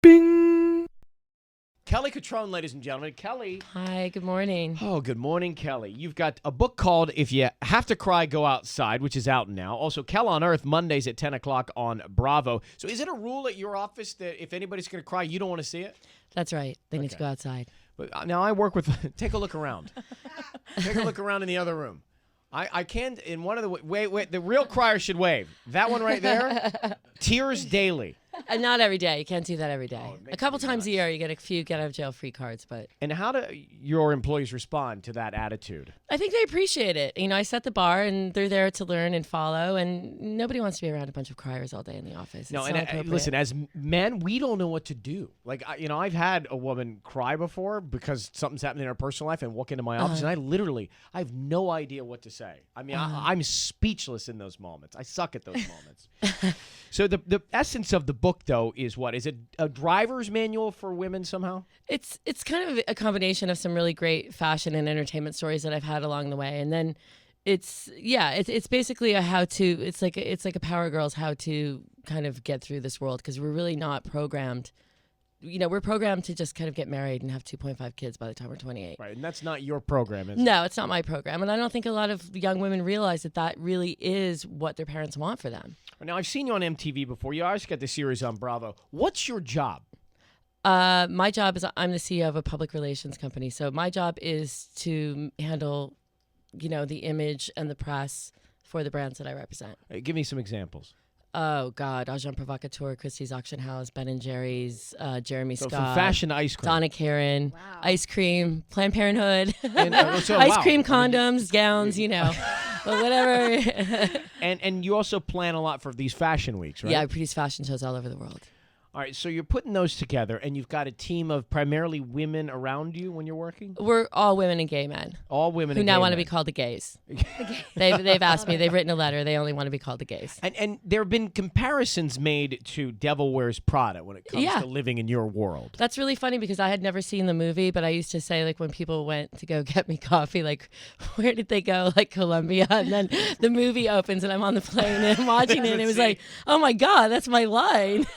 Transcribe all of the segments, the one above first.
Bing! Kelly Cutrone, ladies and gentlemen. Kelly. Hi, good morning. Oh, good morning, Kelly. You've got a book called If You Have to Cry, Go Outside, which is out now. Also, Kell On Earth, Mondays at 10 o'clock on Bravo. So is it a rule at your office that if anybody's going to cry, you don't want to see it? That's right. They need to go outside. But now I work with, take a look around. Take a look around in the other room. I can't, in one of the, wait, the real crier should wave. That one right there, tears daily. And not every day. You can't do that every day. Oh, a couple times a year, you get a few get out of jail free cards. But And how do your employees respond to that attitude? I think they appreciate it. You know, I set the bar, and they're there to learn and follow. And nobody wants to be around a bunch of criers all day in the office. No, it's and not appropriate. listen, as men, we don't know what to do. Like, I've had a woman cry before because something's happened in her personal life and walk into my office, and I have no idea what to say. I mean, I'm speechless in those moments. I suck at those moments. So the essence of the book, though, is what? Is it a driver's manual for women somehow? It's kind of a combination of some really great fashion and entertainment stories that I've had along the way, and then it's basically a how to. It's like a Power Girls how to kind of get through this world, because we're really not programmed. You know, we're programmed to just kind of get married and have 2.5 kids by the time we're 28. Right, and that's not your program, is it? No, it's not my program, and I don't think a lot of young women realize that really is what their parents want for them. Now, I've seen you on MTV before. You always got the series on Bravo. What's your job? My job is I'm the CEO of a public relations company. So my job is to handle, the image and the press for the brands that I represent. Give me some examples. Oh, God. Agent Provocateur, Christie's Auction House, Ben & Jerry's, Jeremy So Scott. from fashion to ice cream. Donna Karan, Wow. ice cream, Planned Parenthood, And, ice cream condoms, gowns, but whatever. And you also plan a lot for these fashion weeks, right? Yeah, I produce fashion shows all over the world. All right, so you're putting those together, and you've got a team of primarily women around you when you're working? We're all women and gay men. All women Who and now gay want to men. be called the gays. They've asked me. They've written a letter. They only want to be called the gays. And there have been comparisons made to Devil Wears Prada when it comes to living in your world. That's really funny because I had never seen the movie, but I used to say, like, when people went to go get me coffee, like, where did they go? Like, Colombia. And then the movie opens and I'm on the plane and I'm watching it, and it was like, oh my God, that's my line.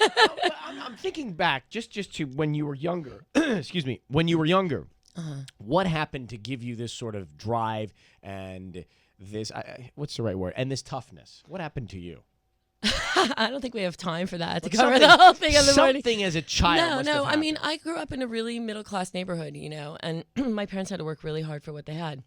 I'm thinking back just to when you were younger. Excuse me. When you were younger, what happened to give you this sort of drive and this, what's the right word? And this toughness? What happened to you? I don't think we have time for that to cover the whole thing on the morning. Something as a child. No. I mean, I grew up in a really middle-class neighborhood, and my parents had to work really hard for what they had.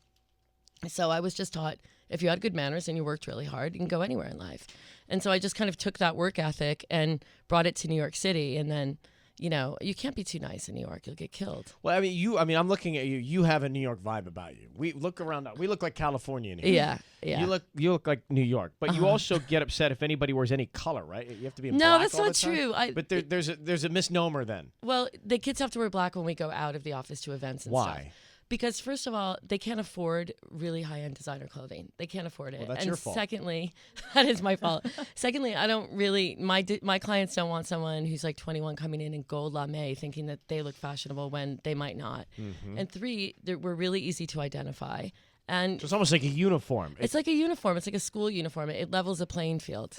So I was just taught, if you had good manners and you worked really hard, you can go anywhere in life. And so I just kind of took that work ethic and brought it to New York City. And then, you can't be too nice in New York. You'll get killed. Well, I'm looking at you. You have a New York vibe about you. We look around. We look like California in here. Yeah. You look like New York, but you also get upset if anybody wears any color, right? You have to be in No, black that's all not the time? true. But there's a misnomer then. Well, the kids have to wear black when we go out of the office to events and stuff. Why? Because first of all, they can't afford really high-end designer clothing. They can't afford it. Well, that's and your fault. Secondly, that is my fault. Secondly, I don't really, my clients don't want someone who's like 21 coming in gold lame thinking that they look fashionable when they might not. Mm-hmm. And three, we're really easy to identify. And So it's almost like a uniform. it's like a uniform. It's like a school uniform. It levels a playing field.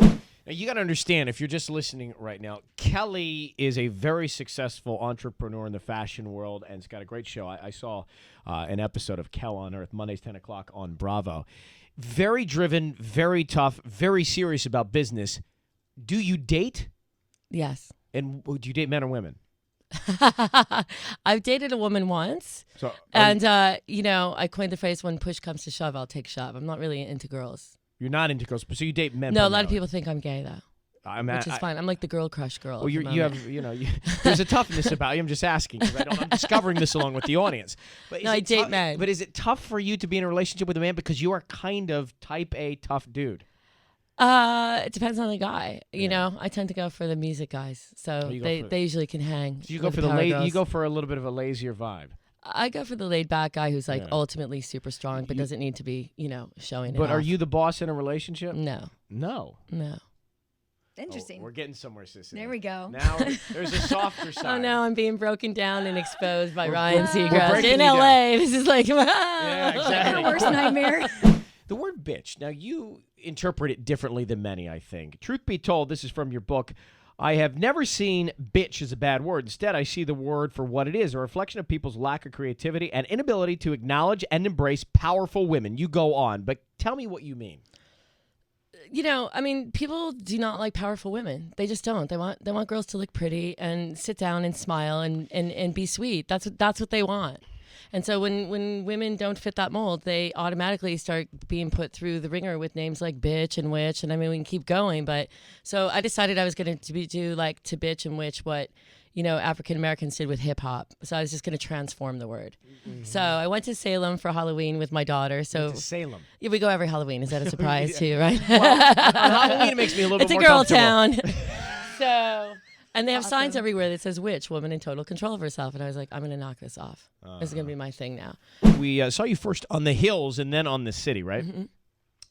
Now, you got to understand, if you're just listening right now, Kelly is a very successful entrepreneur in the fashion world, and it's got a great show. I saw an episode of Kell On Earth, Mondays, 10 o'clock on Bravo. Very driven, very tough, very serious about business. Do you date? Yes. And do you date men or women? I've dated a woman once. So, And, I coined the phrase, when push comes to shove, I'll take shove. I'm not really into girls. you're not into girls, so you date men. No, a lot of primarily. people think I'm gay, though, which is fine. I'm like the girl crush girl. Well, at the you moment. have, there's a toughness about you. I'm just asking because I'm discovering this along with the audience. But is No, I it date men. But is it tough for you to be in a relationship with a man because you are kind of type A tough dude? It depends on the guy. You know, I tend to go for the music guys, so you go they for- usually can hang. So you go with for the power girls. you go for a little bit of a lazier vibe. I go for the laid back guy who's like Yeah. ultimately super strong, but doesn't need to be, showing it. But are off. you the boss in a relationship? No, No. no. Interesting. Oh, we're getting somewhere, sissy. There we go. Now there's a softer side. Oh no, I'm being broken down and exposed by We're- Ryan we're Seacrest breaking in you down. LA. This is like, Yeah, exactly. Your worst nightmare. The word bitch. Now, you interpret it differently than many, I think. Truth be told, this is from your book. I have never seen bitch as a bad word. Instead, I see the word for what it is, a reflection of people's lack of creativity and inability to acknowledge and embrace powerful women. You go on, but tell me what you mean. I mean, people do not like powerful women. They just don't. They want girls to look pretty and sit down and smile and be sweet. That's what they want. And so when women don't fit that mold, they automatically start being put through the ringer with names like bitch and witch. And I mean, we can keep going. But so I decided I was going to do like to bitch and witch what, African Americans did with hip hop. So I was just going to transform the word. Mm-hmm. So I went to Salem for Halloween with my daughter. So to Salem. Yeah, we go every Halloween. Is that a surprise to you, right? Well, on Halloween it makes me a little bit more comfortable. It's a girl town. And they have signs everywhere that says witch, woman in total control of herself. And I was like, I'm going to knock this off. This is going to be my thing now. We saw you first on the Hills and then on the City, right? Mm-hmm.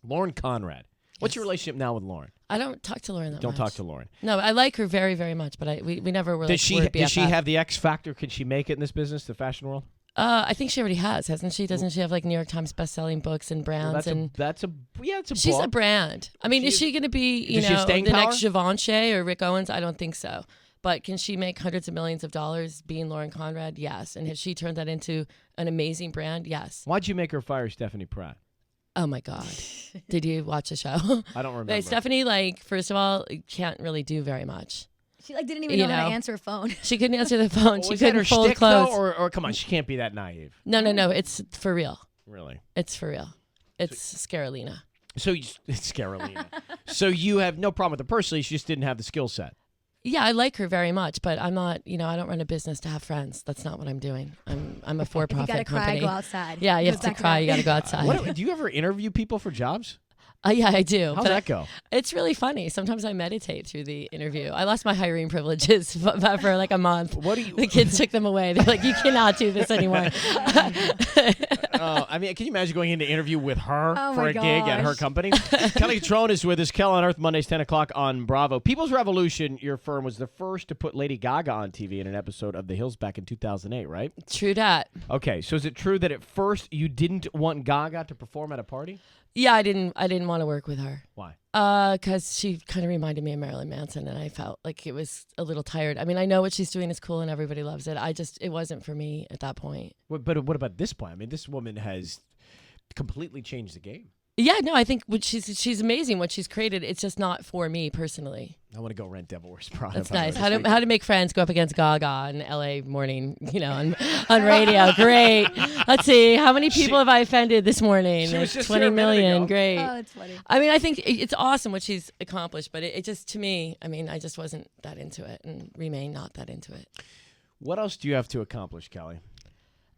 Lauren Conrad. What's your relationship now with Lauren? I don't talk to Lauren that much. Don't talk to Lauren. No, I like her very, very much, but we never were Does she BFF. have the X factor? Can she make it in this business, the fashion world? I think she already has, hasn't she? Doesn't she have like New York Times best-selling books and brands? It's a She's book. a brand. I mean, is she going to be, Does she have staying the power? next Givenchy or Rick Owens? I don't think so. But can she make hundreds of millions of dollars being Lauren Conrad? Yes. And has she turned that into an amazing brand? Yes. Why'd you make her fire Stephanie Pratt? Oh my God. Did you watch the show? I don't remember. But Stephanie, first of all, can't really do very much. She didn't even know how to answer a phone. She couldn't answer the phone. She Was that couldn't her fold shtick, clothes. though, or come on, she can't be that naive. No. It's for real. Really? It's for real. It's Scarolina. So it's Carolina. So you have no problem with her personally. She just didn't have the skill set. Yeah, I like her very much, but I'm not, I don't run a business to have friends. That's not what I'm doing. I'm a for-profit You gotta company. cry, go outside. Yeah, you have to cry, you gotta go outside. Do you ever interview people for jobs? Yeah, I do. How's that go? It's really funny. Sometimes I meditate through the interview. I lost my hiring privileges for like a month. The kids took them away. They're like, you cannot do this anymore. I mean, can you imagine going in to interview with her Oh for my a gig at her gosh. company? Kelly Cutrone is with us. Kell On Earth, Mondays, 10 o'clock on Bravo. People's Revolution, your firm, was the first to put Lady Gaga on TV in an episode of The Hills back in 2008, right? True that. Okay, so is it true that at first you didn't want Gaga to perform at a party? Yeah, I didn't want to work with her. Why? Because she kind of reminded me of Marilyn Manson, and I felt like it was a little tired. I mean, I know what she's doing is cool, and everybody loves it. It wasn't for me at that point. But what about this point? I mean, this woman has completely changed the game. Yeah, no, I think she's amazing. What she's created, it's just not for me personally. I want to go rent Devil Wears Prada. That's nice. How to make friends go up against Gaga in L.A. morning, on radio. Great. Let's see. How many people have I offended this morning? She was just 20 here a minute million. ago. Great. Oh, it's funny. I mean, I think it's awesome what she's accomplished, but it just, to me, I mean, I just wasn't that into it and remain not that into it. What else do you have to accomplish, Kelly?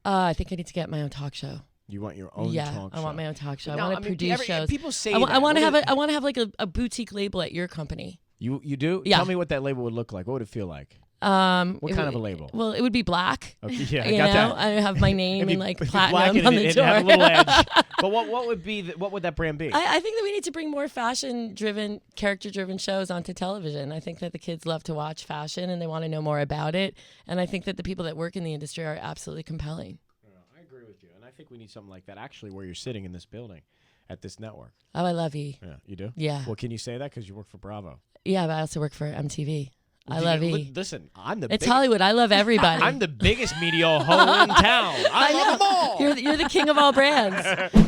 I think I need to get my own talk show. You want your own Yeah, talk show? I want my own talk show. No, I want to produce shows. People say I want to that. have like a boutique label at your company. You do? Yeah. Tell me what that label would look like. What would it feel like? What kind of a label? Well, it would be black. Okay, yeah, I you got know? that. I have my name It'd be and like black platinum and on the it'd door. have a little edge. But what would that brand be? I think that we need to bring more fashion-driven, character-driven shows onto television. I think that the kids love to watch fashion and they want to know more about it. And I think that the people that work in the industry are absolutely compelling. I agree with you, and I think we need something like that. Actually, where you're sitting in this building, at this network. Oh, I love you. Yeah, you do. Yeah. Well, can you say that because you work for Bravo? Yeah, but I also work for MTV. I love E. Listen, I'm the. It's Hollywood. I love everybody. I'm the biggest media hoe in town. I love them all. You're the king of all brands.